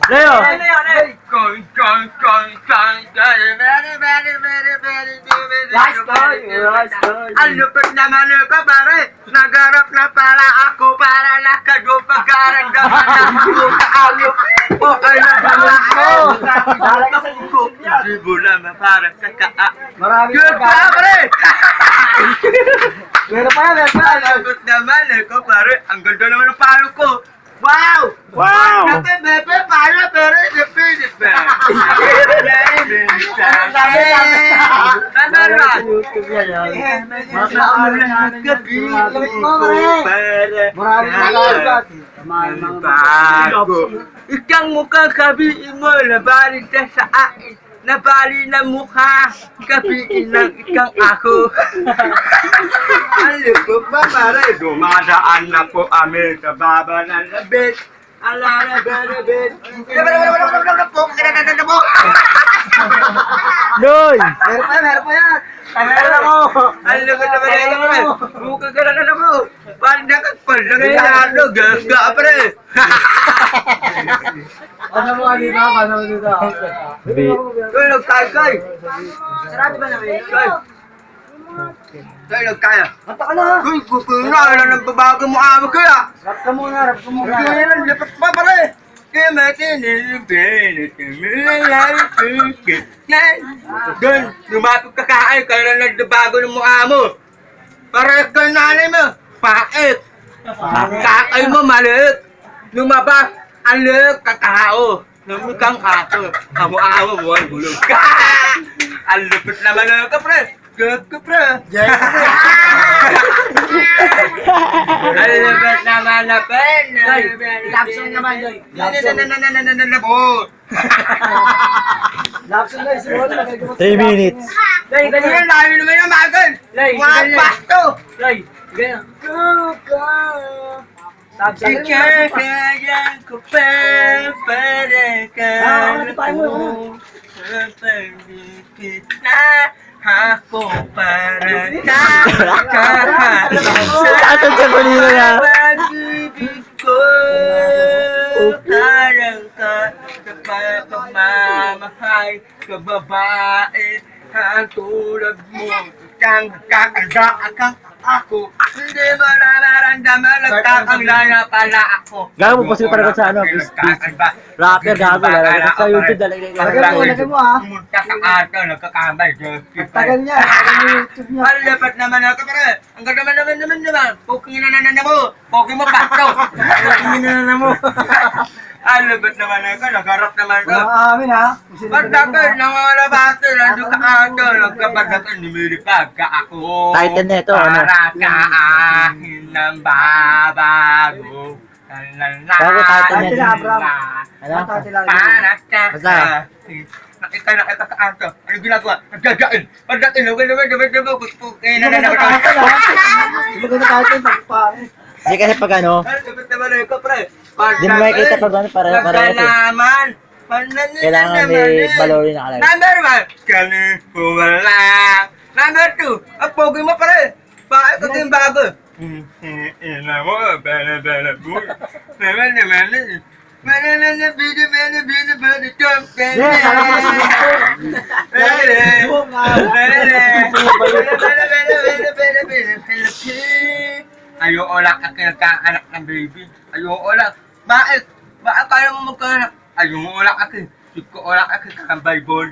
Leo! Ang lupit naman ako pare, nagarap na pala ako para nakadupagaran-gaman na mukha-alok. O ano pala ako? Sibo naman para sa kaa. Marami Good pa ka pare! Meron pa yan, meron pa yan. Lagot naman ako pare, ang ganda naman ng palo ko. Wow! Wow! Kape bebe, palo pare, dipe. Ano ba? YouTube yan, yan. Ikang mukhang kabiin mo, nabali ka sa akin, nabali na mukha, kabiin ng ikang ako. Ano ko ba pare, dumadaan na po kami sa baba ng labit. Alara, labit. Noy! Meron pa yan, meron pa yan. Meron ako. Ano ka naman naman? Mukha ka na mo. Parang nakakpal na ganyan. Gaga pre. Ano mo dito? Ano mo dito? Koy, nagkay. Sarado ba namin? Koy, nagkaya. Mata ka na. Koy, kupuna. Wala nang babago mo amo ko ya. Rap ka muna, rap ka muna. Kaya lang, lipat pa pare. Kaya matinilipin. Doon, lumapit ka kain. Kaya lang nagbabago ng mukha mo. Para ka nanay mo. Pait. Kakay mo maliit. Lumabas. Alit kakao. Namikang ako. Amo-amo mo ang gulog. Ang lupit naman ako, pre. Gagka, pre. Ang lupit naman na, pre. Lapson naman, Joy. Lapson na, siguro na. 3 minutes. Lay, ganyan. Ang dami naman yung magal. Lay, Mga ganyan. pasto. Lay, ganyan. Lapson na. Ikakayang ko pa para ka ano tayo mo, na ako para ka Atod sa kanina na. pag-ibig ko parang ka kapapamamahay sa babae ang tulad mo kang kakanda kang ako hindi mo nararamdaman nagkakangla pala ako Gago mo, posible para sa ano, Kakanda. rapper, gago, lalagay sa YouTube, lalagay Lagay mo, ha? Pumunta sa ato, nagkakambay. Tagal niya, tagal niya yung YouTube niya. Ang lapat naman ako, pare. Ang ganda naman. Poking na mo. Poking mo, pasto. Poking na mo. Ang lapat naman ako, nagharap naman ako. Amin, ha? Pagdakal, nangawala ba ito? Nandun ka ato, nagkabagdakal, nimilipag ka ako. Title na ito, ano? Para ka akin ng babago. Bago title niya. Ano? Para ka Basta. nakita ka ato. Ano ginagawa? Nagdadain. Pagdating, Hindi ko na kahit yung pagpain. Hindi kasi pag ano, di mo makikita pag ano, para kasi. Pagkalaman. Kailangan may balori na kalagay. Number 1, kami wala. Number 2, ang pogi mo pare. Bakit ito yung bago? Ina mo, bala boy. Ayoko lang ang kinagkaanak ng baby. Ayoko lang. Bakit? Bakit kaya mo magkaanak? Ayoko lang ako. Sip ko lang ako kakambay bon.